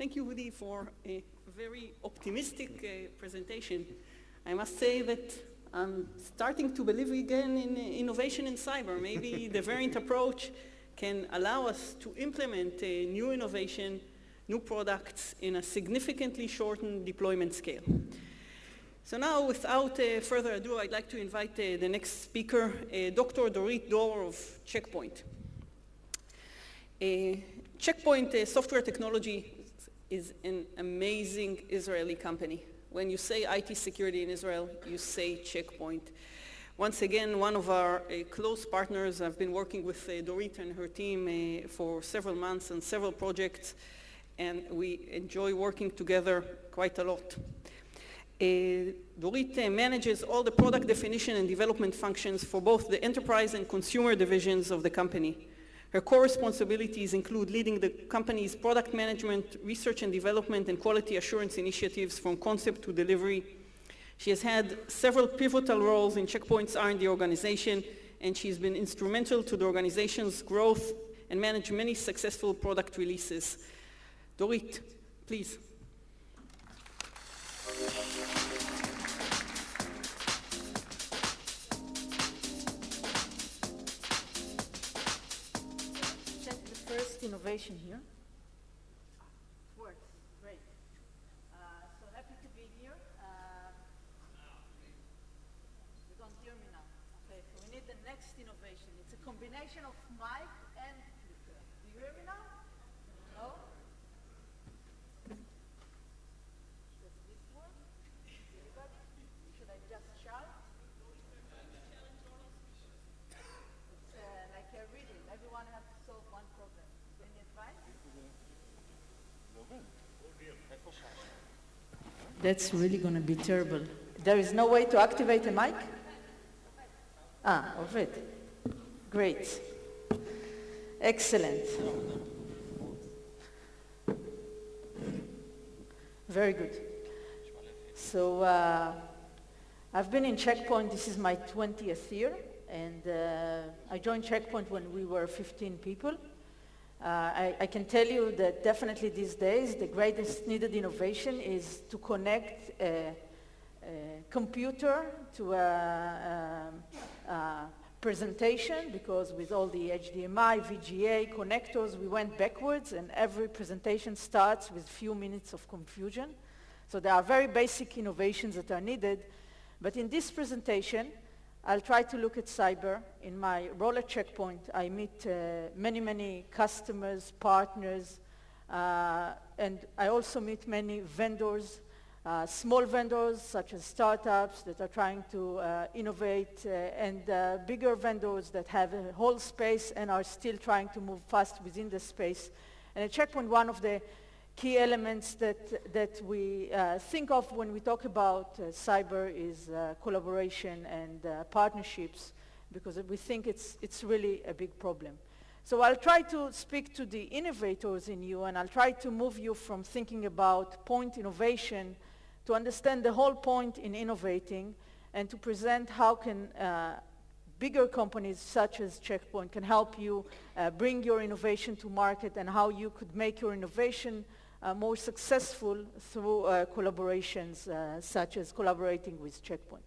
Thank you, Woody, for a very optimistic presentation. I must say that I'm starting to believe again in innovation in cyber. Maybe the variant approach can allow us to implement a new innovation, new products in a significantly shortened deployment scale. So now, without further ado, I'd like to invite the next speaker, Dr. Dorit of Checkpoint. Checkpoint Software Technology is an amazing Israeli company. When you say IT security in Israel, you say Checkpoint. Once again, one of our close partners. I've been working with Dorit and her team for several months on several projects, and we enjoy working together quite a lot. Dorit manages all the product definition and development functions for both the enterprise and consumer divisions of the company. Her core responsibilities include leading the company's product management, research and development, and quality assurance initiatives from concept to delivery. She has had several pivotal roles in Checkpoint's R&D organization, and she's been instrumental to the organization's growth and managed many successful product releases. Dorit, please. Innovation here. Works, great. So happy to be here. You don't hear me now. Okay, so we need the next innovation. It's a combination of mic and clicker. Do you hear me now? No? Does this work? Everybody? Should I just shout? It's like a reading. Everyone has to solve one problem. That's really going to be terrible. There is no way to activate a mic? Of it. Great. Excellent. Very good. So I've been in Checkpoint. This is my 20th year, and I joined Checkpoint when we were 15 people. I can tell you that definitely these days the greatest needed innovation is to connect a computer to a presentation, because with all the HDMI, VGA connectors, we went backwards, and every presentation starts with few minutes of confusion. So there are very basic innovations that are needed, but in this presentation I'll try to look at cyber. In my role at Checkpoint, I meet many customers, partners, and I also meet many vendors, small vendors such as startups that are trying to innovate, and bigger vendors that have a whole space and are still trying to move fast within the space. And at Checkpoint, one of the key elements that we think of when we talk about cyber is collaboration and partnerships, because we think it's really a big problem. So I'll try to speak to the innovators in you, and I'll try to move you from thinking about point innovation to understand the whole point in innovating, and to present how can bigger companies such as Checkpoint can help you bring your innovation to market, and how you could make your innovation more successful through collaborations such as collaborating with Checkpoint.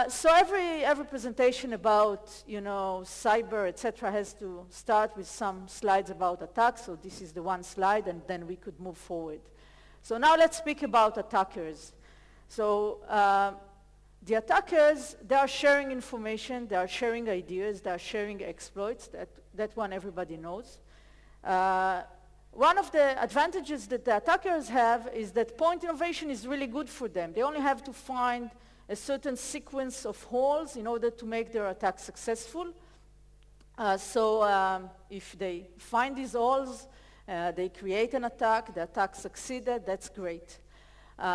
So every presentation about cyber, etc., has to start with some slides about attacks. So this is the one slide, and then we could move forward. So now let's speak about attackers. So the attackers, they are sharing information, they are sharing ideas, they are sharing exploits. That one everybody knows. One of the advantages that the attackers have is that point innovation is really good for them. They only have to find a certain sequence of holes in order to make their attack successful. So if they find these holes, they create an attack, the attack succeeded, that's great.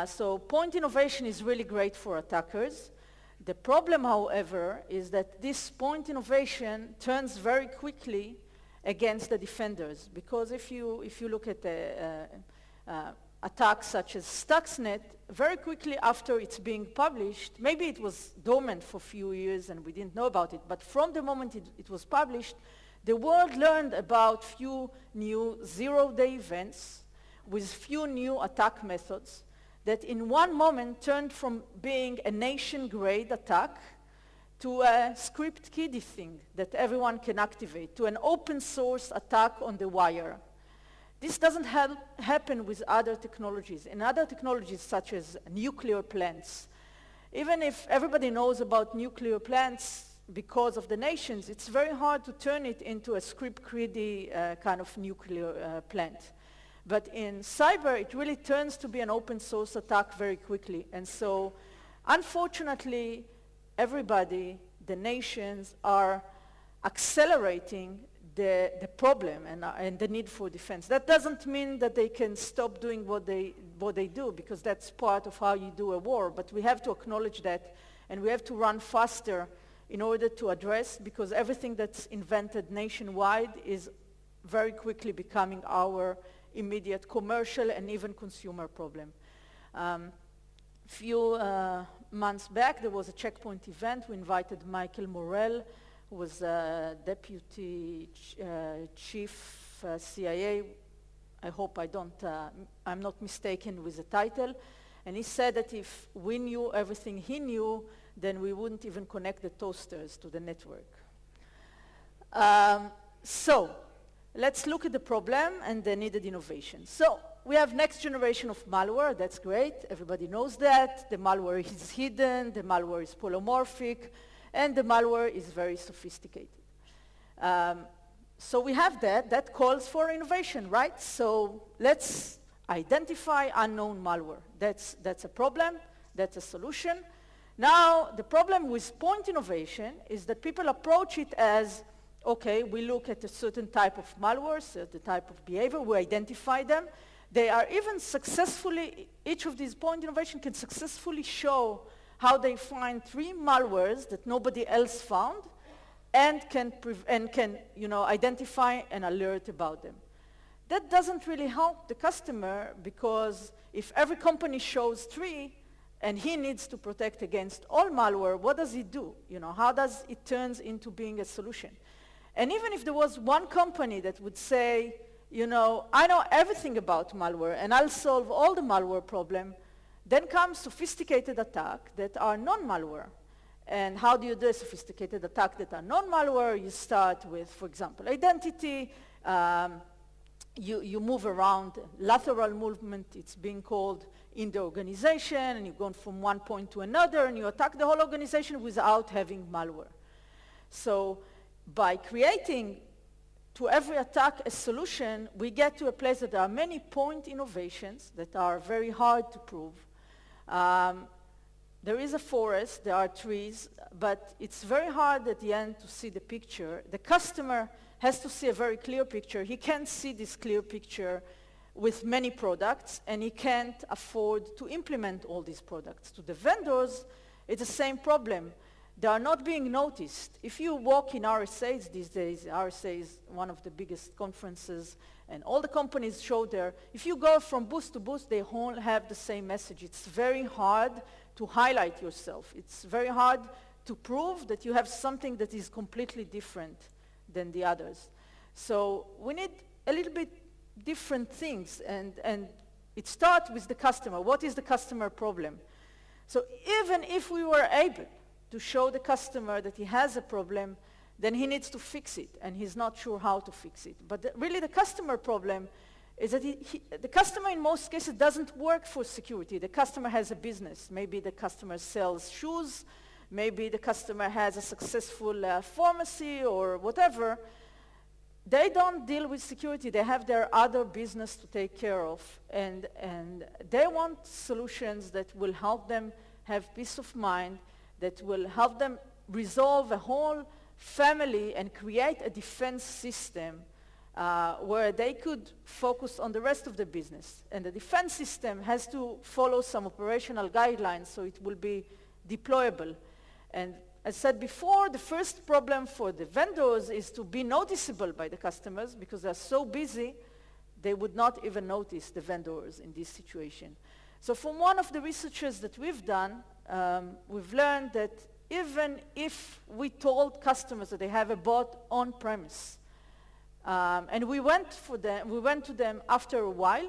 So point innovation is really great for attackers. The problem, however, is that this point innovation turns very quickly against the defenders, because if you look at the attacks such as Stuxnet, very quickly after it's being published, maybe it was dormant for a few years and we didn't know about it, but from the moment it was published, the world learned about few new zero-day events with few new attack methods that in one moment turned from being a nation-grade attack to a script kiddie thing that everyone can activate, to an open source attack on the wire. This doesn't happen with other technologies. In other technologies such as nuclear plants, even if everybody knows about nuclear plants because of the nations, it's very hard to turn it into a script kiddie kind of nuclear plant. But in cyber, it really turns to be an open source attack very quickly. And so, unfortunately, everybody, the nations, are accelerating the problem and the need for defense. That doesn't mean that they can stop doing what they do, because that's part of how you do a war. But we have to acknowledge that, and we have to run faster in order to address, because everything that's invented nationwide is very quickly becoming our immediate commercial and even consumer problem. Few months back, there was a Checkpoint event. We invited Michael Morell, who was Deputy Chief CIA. I hope I'm not mistaken with the title. And he said that if we knew everything he knew, then we wouldn't even connect the toasters to the network. So let's look at the problem and the needed innovation. So we have next generation of malware. That's great. Everybody knows that. The malware is hidden. The malware is polymorphic. And the malware is very sophisticated. So we have that. That calls for innovation, right? So let's identify unknown malware. That's a problem. That's a solution. Now, the problem with point innovation is that people approach it as, okay, we look at a certain type of malware, certain type of behavior, we identify them. They are even successfully, each of these point innovation can successfully show how they find 3 malwares that nobody else found and can identify and alert about them. That doesn't really help the customer, because if every company shows 3 and he needs to protect against all malware, what does he do? How does it turn into being a solution? And even if there was one company that would say, I know everything about malware and I'll solve all the malware problem, then comes sophisticated attacks that are non-malware. And how do you do a sophisticated attack that are non-malware? You start with, for example, identity. You move around, lateral movement, it's being called, in the organization, and you go from one point to another, and you attack the whole organization without having malware. So by creating to every attack a solution, we get to a place that there are many point innovations that are very hard to prove. There is a forest, there are trees, but it's very hard at the end to see the picture. The customer has to see a very clear picture. He can't see this clear picture with many products, and he can't afford to implement all these products. To the vendors, it's the same problem. They are not being noticed. If you walk in RSAs these days, RSA is one of the biggest conferences, and all the companies show there. If you go from booth to booth, they all have the same message. It's very hard to highlight yourself. It's very hard to prove that you have something that is completely different than the others. So we need a little bit different things, and it starts with the customer. What is the customer problem? So even if we were able to show the customer that he has a problem, then he needs to fix it, and he's not sure how to fix it. But really the customer problem is that the customer in most cases doesn't work for security. The customer has a business. Maybe the customer sells shoes, maybe the customer has a successful pharmacy or whatever. They don't deal with security. They have their other business to take care of, and they want solutions that will help them have peace of mind, that will help them resolve a whole family and create a defense system where they could focus on the rest of the business. And the defense system has to follow some operational guidelines so it will be deployable. And as said before, the first problem for the vendors is to be noticeable by the customers, because they're so busy, they would not even notice the vendors in this situation. So from one of the researches that we've done, we've learned that even if we told customers that they have a bot on-premise, and we went to them after a while,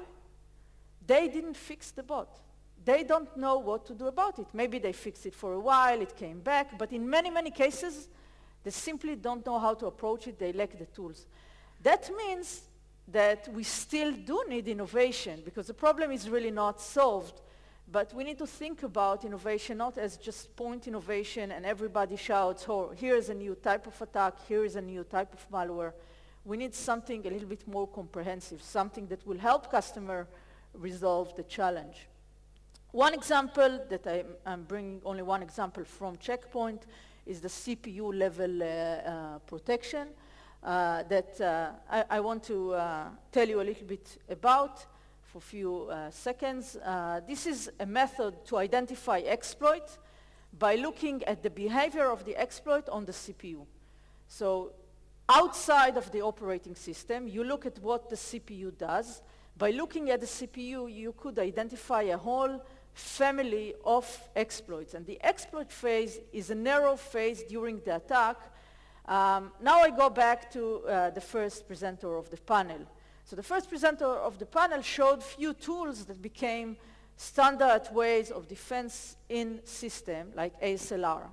they didn't fix the bot. They don't know what to do about it. Maybe they fixed it for a while, it came back, but in many, many cases, they simply don't know how to approach it, they lack the tools. That means that we still do need innovation, because the problem is really not solved, but we need to think about innovation not as just point innovation and everybody shouts, oh, here is a new type of attack, here is a new type of malware. We need something a little bit more comprehensive, something that will help customer resolve the challenge. One example that I'm bringing only one example from Checkpoint is the CPU level protection that I want to tell you a little bit about for a few seconds. This is a method to identify exploit by looking at the behavior of the exploit on the CPU. So outside of the operating system, you look at what the CPU does. By looking at the CPU, you could identify a whole family of exploits. And the exploit phase is a narrow phase during the attack. Now I go back to the first presenter of the panel. So the first presenter of the panel showed few tools that became standard ways of defense in system, like ASLR.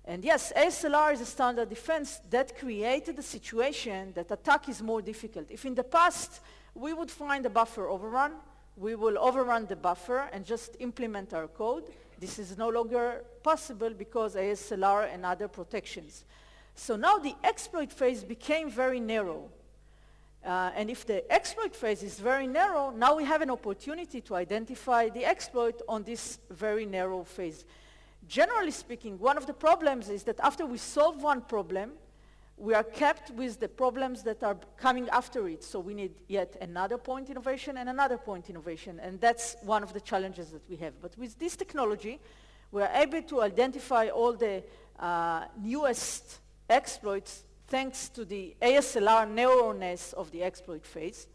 And yes, ASLR is a standard defense that created a situation that attack is more difficult. If in the past we would find a buffer overrun, we will overrun the buffer and just implement our code. This is no longer possible because ASLR and other protections. So now the exploit phase became very narrow. And if the exploit phase is very narrow, now we have an opportunity to identify the exploit on this very narrow phase. Generally speaking, one of the problems is that after we solve one problem, we are kept with the problems that are coming after it. So we need yet another point innovation and another point innovation. And that's one of the challenges that we have. But with this technology, we are able to identify all the newest exploits thanks to the ASLR narrowness of the exploit phase.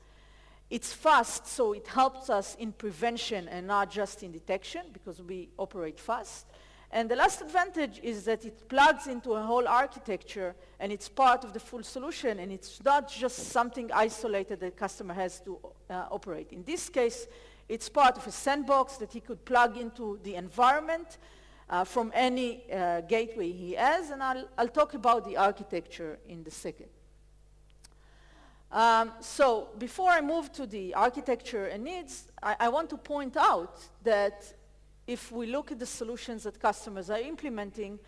It's fast, so it helps us in prevention and not just in detection, because we operate fast. And the last advantage is that it plugs into a whole architecture, and it's part of the full solution, and it's not just something isolated that the customer has to operate. In this case, it's part of a sandbox that he could plug into the environment from any gateway he has, and I'll talk about the architecture in a second. So before I move to the architecture and needs, I want to point out that if we look at the solutions that customers are implementing,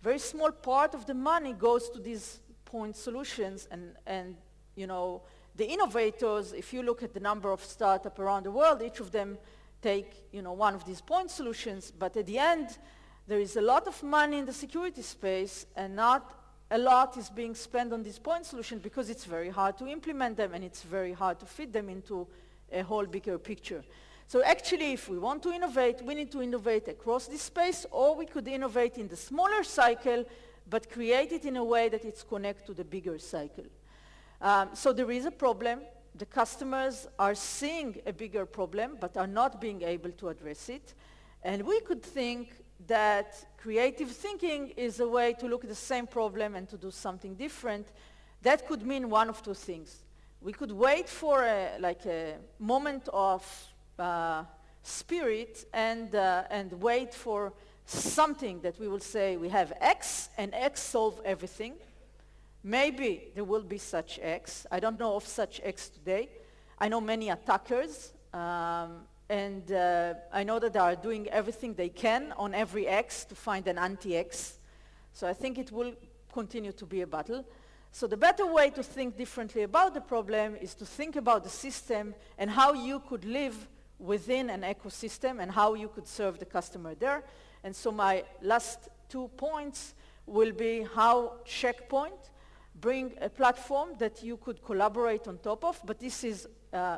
very small part of the money goes to these point solutions, and you know, the innovators, if you look at the number of startups around the world, each of them take, you know, one of these point solutions, but at the end, there is a lot of money in the security space, and not a lot is being spent on these point solutions because it's very hard to implement them, and it's very hard to fit them into a whole bigger picture. So actually, if we want to innovate, we need to innovate across this space, or we could innovate in the smaller cycle, but create it in a way that it's connected to the bigger cycle. So there is a problem. The customers are seeing a bigger problem, but are not being able to address it. And we could think that creative thinking is a way to look at the same problem and to do something different. That could mean one of two things. We could wait for a moment of spirit and wait for something that we will say we have X, and X solve everything. Maybe there will be such X. I don't know of such X today. I know many attackers, and I know that they are doing everything they can on every X to find an anti-X. So I think it will continue to be a battle. So the better way to think differently about the problem is to think about the system and how you could live within an ecosystem and how you could serve the customer there. And so my last 2 points will be how Checkpoint bring a platform that you could collaborate on top of, but this is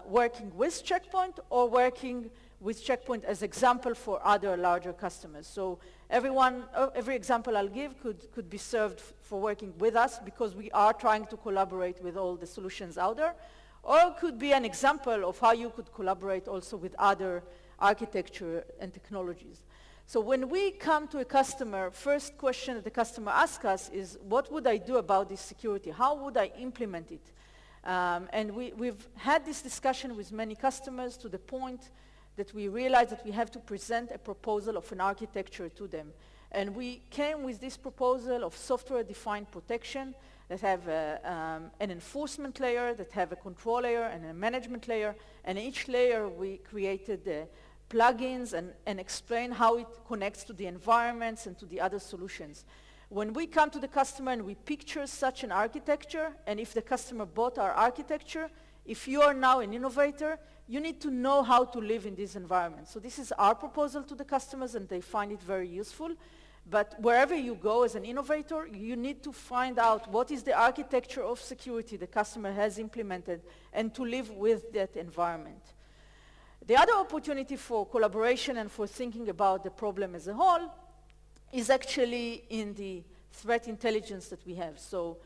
working with Checkpoint or working with Checkpoint as example for other larger customers. So every example I'll give could be served for working with us because we are trying to collaborate with all the solutions out there, or it could be an example of how you could collaborate also with other architecture and technologies. So when we come to a customer, first question that the customer asks us is, what would I do about this security? How would I implement it? And we've had this discussion with many customers to the point that we realized that we have to present a proposal of an architecture to them. And we came with this proposal of software-defined protection that have an enforcement layer, that have a control layer and a management layer. And each layer we created plugins and explain how it connects to the environments and to the other solutions. When we come to the customer and we picture such an architecture, and if the customer bought our architecture, if you are now an innovator, you need to know how to live in this environment. So this is our proposal to the customers, and they find it very useful. But wherever you go as an innovator, you need to find out what is the architecture of security the customer has implemented and to live with that environment. The other opportunity for collaboration and for thinking about the problem as a whole is actually in the threat intelligence that we have. So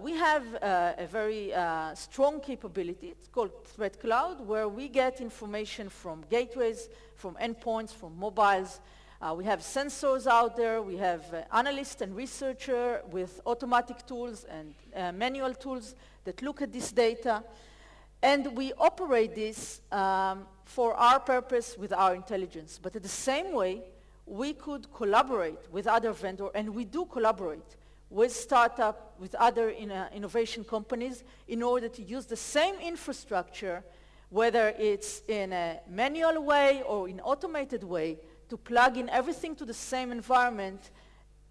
we have a very strong capability. It's called Threat Cloud, where we get information from gateways, from endpoints, from mobiles. We have sensors out there. We have analysts and researchers with automatic tools and manual tools that look at this data. And we operate this for our purpose with our intelligence. But at the same way, we could collaborate with other vendors, and we do collaborate with startup, with other innovation companies in order to use the same infrastructure, whether it's in a manual way or in automated way, to plug in everything to the same environment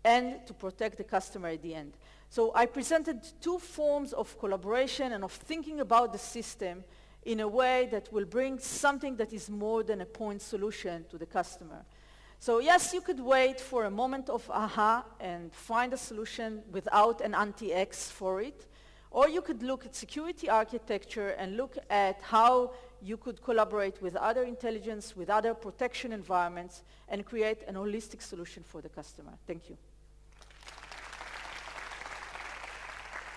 and to protect the customer at the end. So I presented two forms of collaboration and of thinking about the system in a way that will bring something that is more than a point solution to the customer. So yes, you could wait for a moment of aha and find a solution without an anti-X for it, or you could look at security architecture and look at how you could collaborate with other intelligence, with other protection environments, and create an holistic solution for the customer. Thank you.